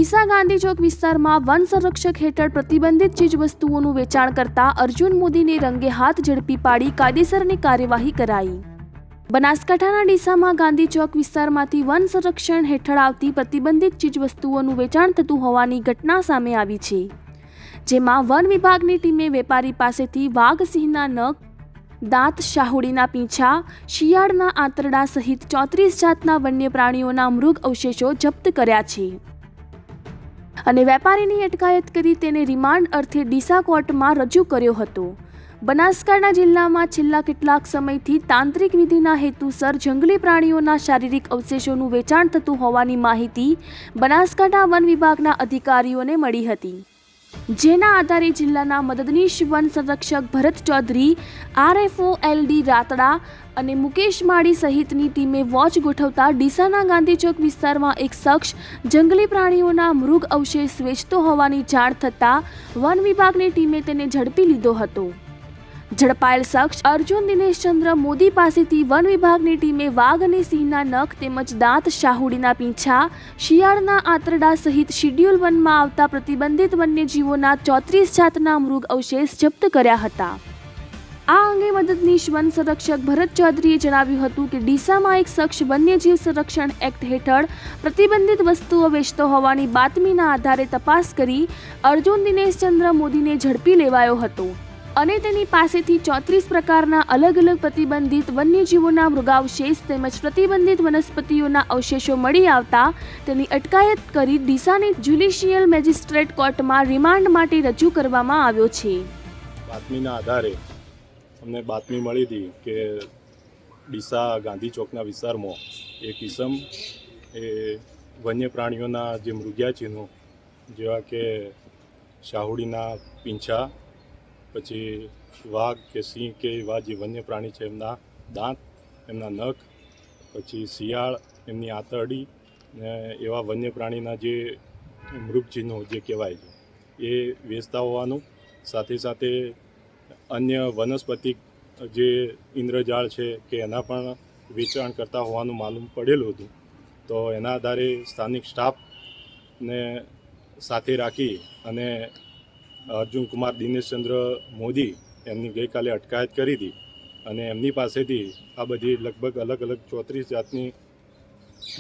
ડીસા ગાંધી ચોક વિસ્તારમાં વન સંરક્ષક હેઠળ પ્રતિબંધિત ચીજવસ્તુઓનું વેચાણ કરતા અર્જુન મોદીને રંગે હાથ ઝડપી પાડી કાયદેસરની કાર્યવાહી કરાઈ। બનાસકાંઠાના ડીસામાં ગાંધી ચોક વિસ્તારમાંથી વન સંરક્ષણ હેઠળ આવતી પ્રતિબંધિત ચીજવસ્તુઓનું વેચાણ થતું હોવાની ઘટના સામે આવી છે, જેમાં વન વિભાગની ટીમે વેપારી પાસેથી વાઘ, સિંહના નખ, દાંત, શાહુડીના પીંછા, શિયાળના આંતરડા સહિત 34 જાતના વન્ય પ્રાણીઓના મૃગ અવશેષો જપ્ત કર્યા છે અને વેપારીની અટકાયત કરી તેને રિમાન્ડ અર્થે ડીસા કોર્ટમાં રજૂ કર્યો હતો। બનાસકાંઠા જિલ્લામાં છેલ્લા કેટલાક સમયથી તાંત્રિક વિધિના હેતુસર જંગલી પ્રાણીઓના શારીરિક અવશેષોનું વેચાણ થતું હોવાની માહિતી બનાસકાંઠા વન વિભાગના અધિકારીઓને મળી હતી, જેના આધારે જિલ્લાના મદદનીશ વન સંરક્ષક ભરત ચૌધરી, RFO LD રાતડા અને મુકેશ માળી સહિતની ટીમે વોચ ગોઠવતા ડીસાના ગાંધી ચોક વિસ્તારમાં એક શખ્સ જંગલી પ્રાણીઓના મૃગ અવશેષ વેચતો હોવાની જાણ થતાં વન વિભાગની ટીમે તેને ઝડપી લીધો હતો। ઝડપાયેલ શખ્સ અર્જુન દિનેશચંદ્ર મોદી પાસેથી વન વિભાગની ટીમે વાઘ અને સિંહના નખ તેમજ દાંત, શાહુડીના પીંછા, શિયાળના આંતરડા સહિત શિડ્યુલ વનમાં આવતા પ્રતિબંધિત વન્યજીવોના 34 જાતના મૃગ અવશેષ જપ્ત કર્યા હતા। આ અંગે મદદનીશ વન સંરક્ષક ભરત ચૌધરીએ જણાવ્યું હતું કે ડીસામાં એક શખ્સ વન્યજીવ સંરક્ષણ એક્ટ હેઠળ પ્રતિબંધિત વસ્તુઓ વેચતો હોવાની બાતમીના આધારે તપાસ કરી અર્જુન દિનેશચંદ્ર મોદીને ઝડપી લેવાયો હતો અને તેની પાસેથી 34 પ્રકારના અલગ અલગ પ્રતિબંધિત વન્યજીવોના મૃગાવશેષ તેમજ પ્રતિબંધિત વનસ્પતિઓના અવશેષો મળી આવતા તેની અટકાયત કરી ડીસાની જ્યુડિશિયલ મેજિસ્ટ્રેટ કોર્ટમાં રિમાન્ડ માટે રજૂ કરવામાં આવ્યો છે। બાતમીના આધારે અમને બાતમી મળી હતી કે ડીસા ગાંધી ચોકના વિસ્તારમાં એક ઈસમ એ વન્ય પ્રાણીઓના જે મૃગ્યા ચિહ્નો જેવા કે શાહુડીના પીંછા, પછી વાઘ કે સિંહ કે એવા જે વન્ય પ્રાણી છે એમના દાંત, એમના નખ, પછી શિયાળ, એમની આંતરડી ને એવા વન્ય પ્રાણીના જે મૃગ ચિહ્નો જે કહેવાય છે એ વેચતા હોવાનું, સાથે સાથે અન્ય વનસ્પતિ જે ઇન્દ્રજાળ છે કે એના પણ વેચાણ કરતા હોવાનું માલુમ પડેલું હતું। તો એના આધારે સ્થાનિક સ્ટાફને સાથે રાખી અને અર્જુન કુમાર દિનેશચંદ્ર મોદી એમની ગઈકાલે અટકાયત કરી હતી અને એમની પાસેથી આ બધી લગભગ અલગ અલગ 34 જાતની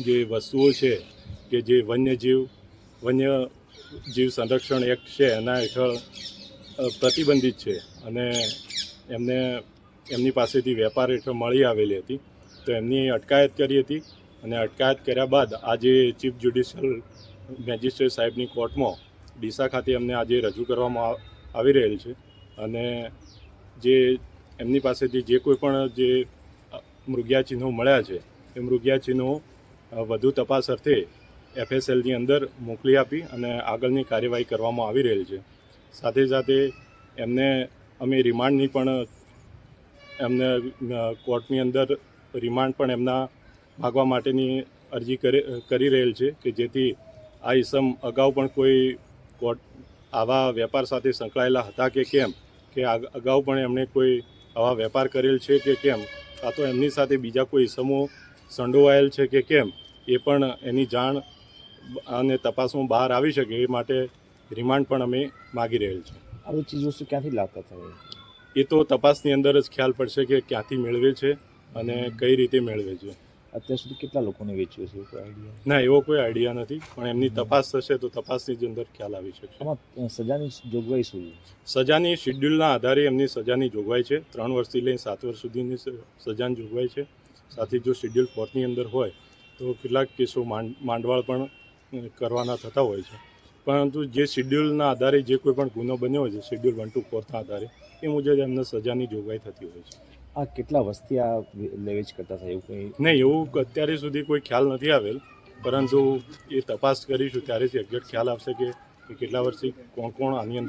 જે વસ્તુઓ છે કે જે વન્યજીવ સંરક્ષણ એક્ટ છે એના હેઠળ પ્રતિબંધિત છે અને એમની પાસેથી વેપાર હેઠળ મળી આવેલી હતી, તો એમની અટકાયત કરી હતી અને અટકાયત કર્યા બાદ આજે ચીફ જ્યુડિશિયલ મેજિસ્ટ્રેટ સાહેબની કોર્ટમાં ડીસા ખાતે અમને આજે રજૂ કરવામાં આવી રહેલ છે અને જે એમની પાસેથી જે કોઈ પણ જે મૃગ્યા ચિહ્નો મળ્યા છે એ મૃગ્યા ચિહ્નો વધુ તપાસ અર્થે FSLની અંદર મોકલી આપી અને આગળની કાર્યવાહી કરવામાં આવી રહેલ છે। સાથે સાથે એમને અમે રિમાન્ડની પણ એમને કોર્ટની અંદર રિમાન્ડ પણ એમના માગવા માટેની અરજી કરી રહેલ છે કે જેથી આ ઈસમ અગાઉ પણ કોઈ કોર્ટ આવા વેપાર સાથે સંકળાયેલા હતા કે કેમ, કે અગાઉ પણ એમણે કોઈ આવા વેપાર કરેલ છે કે કેમ, કાં તો એમની સાથે બીજા કોઈ ઈસમો સંડોવાયેલ છે કે કેમ, એ પણ એની જાણ અને તપાસમાં બહાર આવી શકે એ માટે રિમાન્ડ પણ અમે માગી રહેલ છે। આવી ચીજવસ્તુ ક્યાંથી લાવતા થાય એ તો તપાસની અંદર જ ખ્યાલ પડશે કે ક્યાંથી મેળવે છે અને કઈ રીતે મેળવે છે। અત્યાર સુધી કેટલા લોકોને વેચ્યું છે, કોઈ આઈડિયા? ના, એવો કોઈ આઈડિયા નથી, પણ એમની તપાસ થશે તો તપાસની જ અંદર ખ્યાલ આવી શકશે। આમાં સજાની જોગવાઈ શું છે? સજાની શિડ્યુલના આધારે એમની સજાની જોગવાઈ છે, 3 વર્ષથી લઈને 7 વર્ષ સુધીની સજાની જોગવાઈ છે। સાથે જો શિડ્યુલ કોર્ટની અંદર હોય તો કેટલાક કેસો માંડવાળ પણ કરવાના થતા હોય છે, પરંતુ જે શિડ્યુલના આધારે જે કોઈ પણ ગુનો બન્યો હોય છે શિડ્યુલ 1 to 4ના આધારે એ મુજબ એમને સજાની જોગવાઈ થતી હોય છે। આ કેટલા વર્ષથી આ લેવેચ કરતા થાય એવું કંઈ? નહીં, એવું અત્યારે સુધી કોઈ ખ્યાલ નથી આવેલ, પરંતુ એ તપાસ કરીશું ત્યારે જ એક્ઝેક્ટ ખ્યાલ આવશે કે કેટલા વર્ષથી કોણ આની અંદર